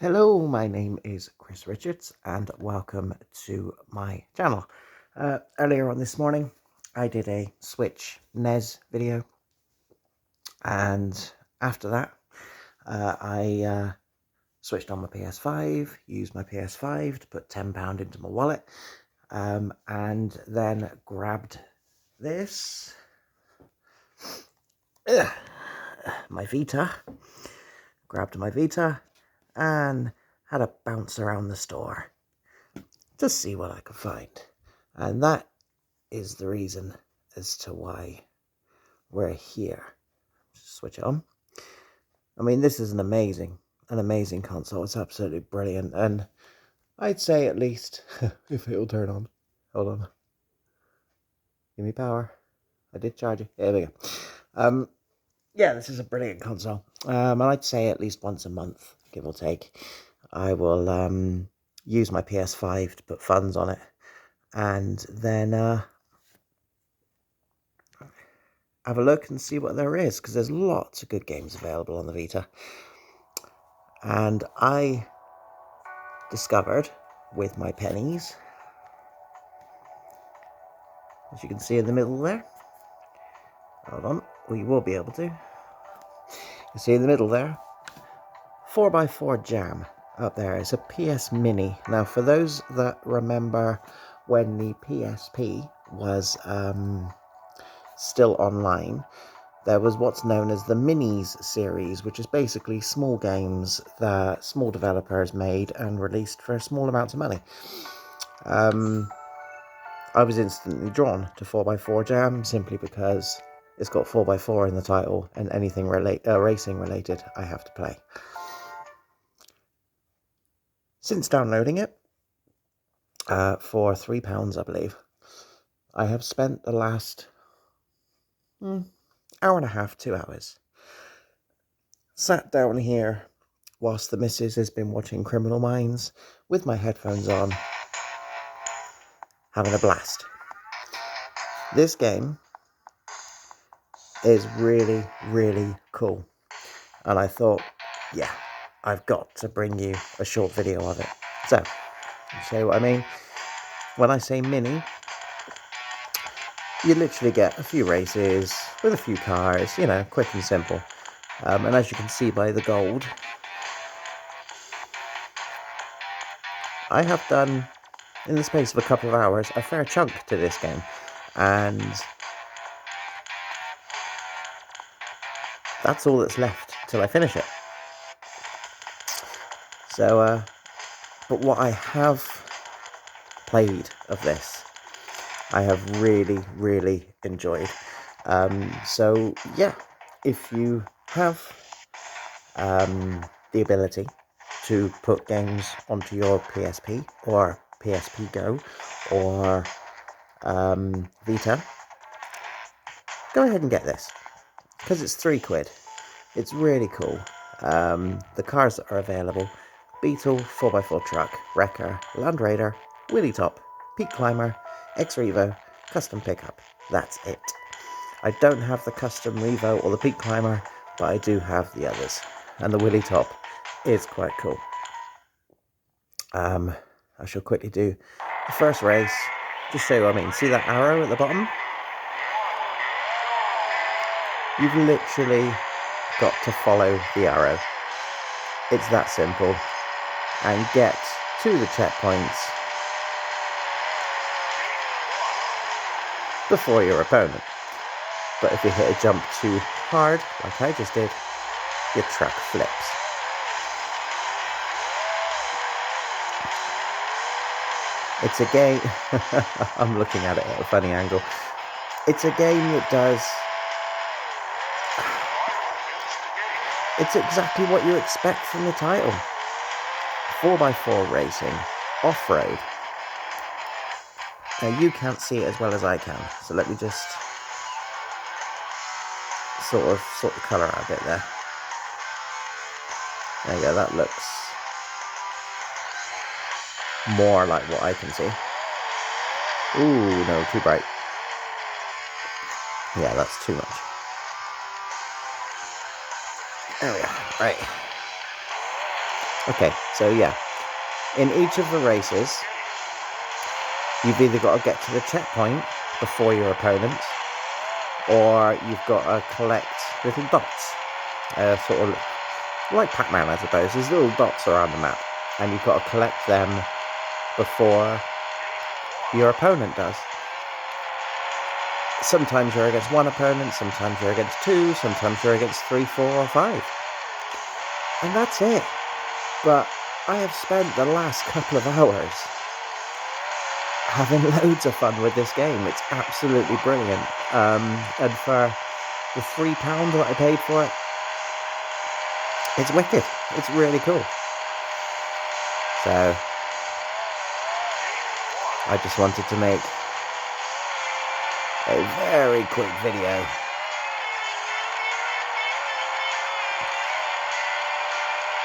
Hello, my name is Chris Richards and welcome to my channel. Earlier on this morning I did a Switch NES video, and after that I switched on my PS5, used my PS5 to put £10 into my wallet, and then grabbed this, my Vita, and had a bounce around the store to see what I could find. And that is the reason as to why we're here. Switch it on. I mean, this is an amazing console. It's absolutely brilliant. And I'd say at least, if it'll turn on. Hold on. Give me power. I did charge it. There we go. Yeah, this is a brilliant console. And I'd say at least once a month, give or take, I will use my PS5 to put funds on it, and then have a look and see what there is, because there's lots of good games available on the Vita. And I discovered with my pennies, as you can see in the middle there, hold on, we will be able to, you see in the middle there, 4x4 jam up there. It's a PS Mini. Now, for those that remember when the PSP was still online, there was what's known as the Minis series, which is basically small games that small developers made and released for small amounts of money. I was instantly drawn to 4x4 Jam simply because it's got 4x4 in the title, and anything racing related I have to play. Since downloading it for £3, I believe, I have spent the last hour and a half, 2 hours, sat down here whilst the missus has been watching Criminal Minds with my headphones on, having a blast. This game is really, really cool, and I thought, yeah, I've got to bring you a short video of it. So, I'll show you what I mean. When I say mini, you literally get a few races with a few cars, you know, quick and simple. And as you can see by the gold, I have done, in the space of a couple of hours, a fair chunk to this game. And that's all that's left till I finish it. So, but what I have played of this, I have really, really enjoyed. So yeah, if you have the ability to put games onto your PSP or PSP Go or Vita, go ahead and get this, because it's £3. It's really cool. The cars that are available: Beetle, 4x4 truck, Wrecker, Land Raider, Wheelie Top, Peak Climber, X-Revo, Custom Pickup. That's it. I don't have the Custom Revo or the Peak Climber, but I do have the others. And the Wheelie Top is quite cool. I shall quickly do the first race, just show you what I mean. See that arrow at the bottom? You've literally got to follow the arrow. It's that simple. And get to the checkpoints before your opponent. But if you hit a jump too hard, like I just did, your truck flips. It's a game, I'm looking at it at a funny angle. It's a game that does, it's exactly what you expect from the title. 4x4 racing, off-road. Now you can't see it as well as I can, so let me just sort the colour out a bit there. There you go, that looks more like what I can see. Ooh, no, too bright. Yeah, that's too much. There we are, right. Okay, so yeah, in each of the races, you've either got to get to the checkpoint before your opponents, or you've got to collect little dots, sort of like Pac-Man, I suppose. There's little dots around the map, and you've got to collect them before your opponent does. Sometimes you're against one opponent, sometimes you're against two, sometimes you're against 3, 4, or 5. And that's it. But I have spent the last couple of hours having loads of fun with this game. It's absolutely brilliant. And for the £3 that I paid for it, it's wicked. It's really cool. So I just wanted to make a very quick video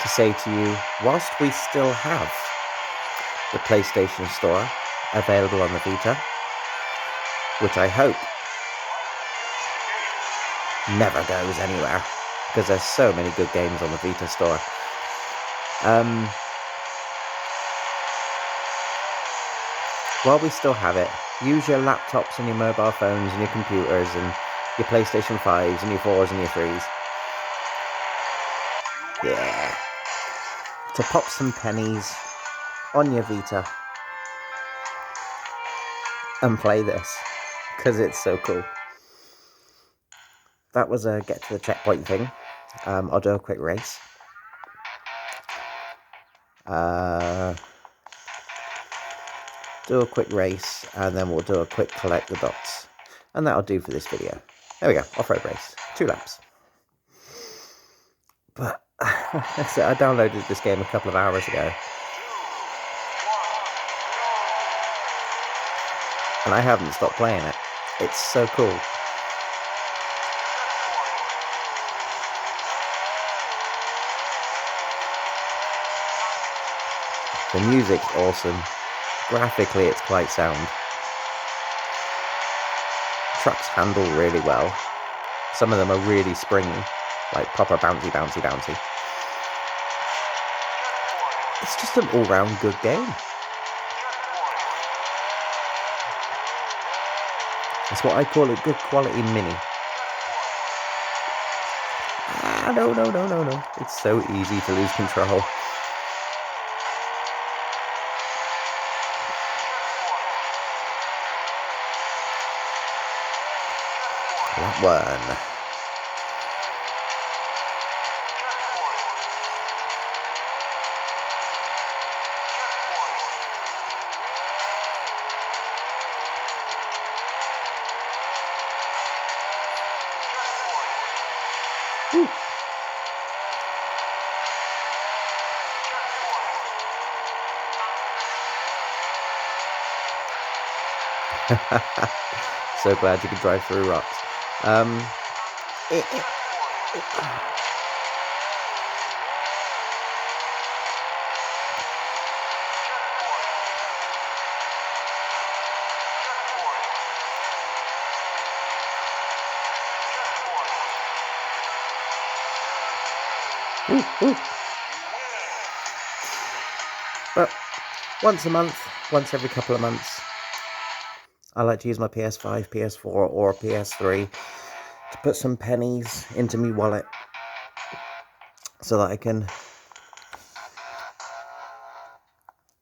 to say to you, whilst we still have the PlayStation Store available on the Vita, which I hope never goes anywhere, because there's so many good games on the Vita Store. While we still have it, use your laptops and your mobile phones and your computers and your PlayStation 5s and your 4s and your 3s. Yeah. To pop some pennies on your Vita and play this, because it's so cool. That was a get to the checkpoint thing. I'll do a quick race. Do a quick race, and then we'll do a quick collect the dots. And that'll do for this video. There we go, off-road race. 2 laps. But, I downloaded this game a couple of hours ago. And I haven't stopped playing it. It's so cool. The music's awesome. Graphically, it's quite sound. Trucks handle really well. Some of them are really springy, like proper bouncy, bouncy, bouncy. It's just an all-round good game. That's what I call a good quality mini. Ah, no. It's so easy to lose control. That one. Woo. So glad you could drive through rocks. But once a month, once every couple of months, I like to use my PS5, PS4 or PS3 to put some pennies into my wallet so that I can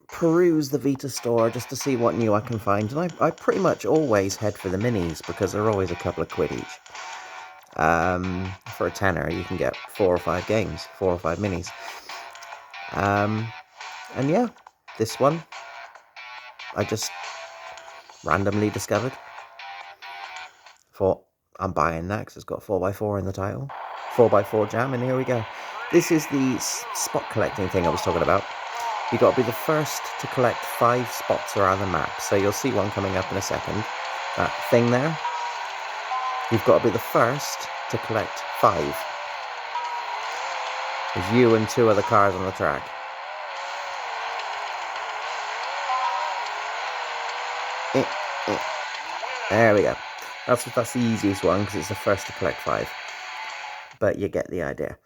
peruse the Vita store just to see what new I can find. And I pretty much always head for the minis because they're always a couple of quid each. For a tenner, you can get 4 or 5 games, 4 or 5 minis. And yeah, this one I just randomly discovered. Thought, I'm buying that because it's got 4x4 in the title. 4x4 jam, and here we go. This is the spot collecting thing I was talking about. You've got to be the first to collect 5 spots around the map. So you'll see one coming up in a second. That thing there. You've got to be the first to collect 5. There's you and 2 other cars on the track. There we go. That's the easiest one because it's the first to collect 5. But you get the idea.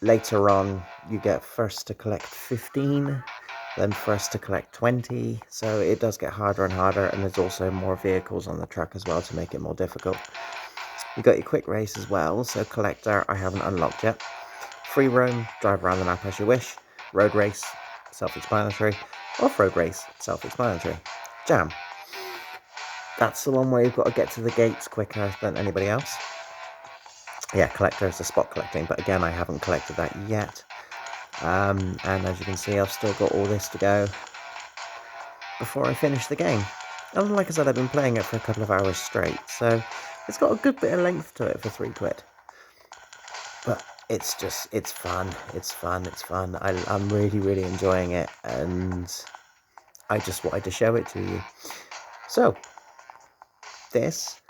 Later on, you get first to collect 15, then first to collect 20, so it does get harder and harder, and there's also more vehicles on the track as well to make it more difficult. You got your quick race as well, so collector I haven't unlocked yet. Free roam, drive around the map as you wish. Road race, self-explanatory. Off-road race, self-explanatory. Jam. That's the one where you've got to get to the gates quicker than anybody else. Yeah, collector is the spot collecting, but again, I haven't collected that yet. And as you can see, I've still got all this to go before I finish the game. And like I said, I've been playing it for a couple of hours straight, so it's got a good bit of length to it for £3. But it's fun. It's fun. I'm really, really enjoying it, and I just wanted to show it to you. So, this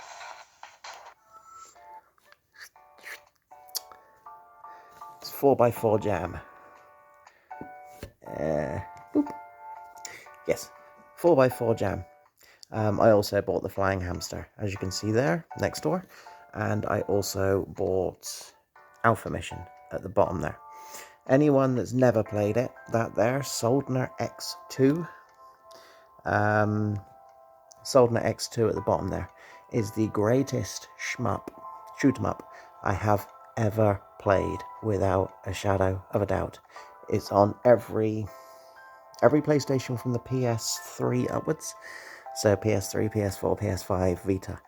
is 4x4 jam. Boop. Yes, 4x4 jam. I also bought the flying hamster, as you can see there, next door. And I also bought Alpha Mission at the bottom there. Anyone that's never played it, that there, Soldner X2. Soldner X2 at the bottom there is the greatest shoot 'em up I have ever played, without a shadow of a doubt. It's on every PlayStation from the PS3 upwards. So PS3, PS4, PS5, Vita.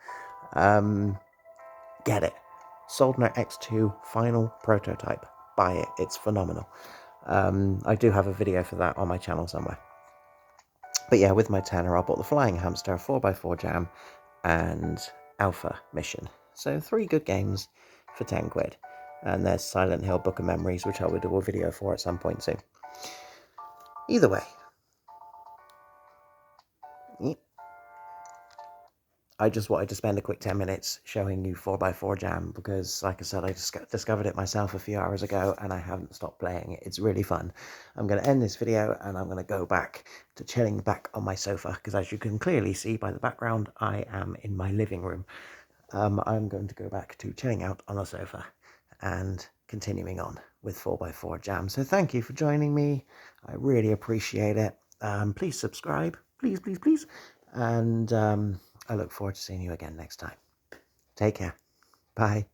Get it. Soldner X2 final prototype. Buy it. It's phenomenal. I do have a video for that on my channel somewhere. But yeah, with my tenner, I bought the Flying Hamster, 4x4 Jam, and Alpha Mission. So 3 good games for £10. And there's Silent Hill Book of Memories, which I will do a video for at some point soon. Either way, I just wanted to spend a quick 10 minutes showing you 4x4 Jam, because, like I said, I discovered it myself a few hours ago, and I haven't stopped playing it. It's really fun. I'm going to end this video, and I'm going to go back to chilling back on my sofa, because as you can clearly see by the background, I am in my living room. I'm going to go back to chilling out on the sofa and continuing on with 4x4 Jam. So thank you for joining me. I really appreciate it. Please subscribe. Please, please, please. And I look forward to seeing you again next time. Take care. Bye.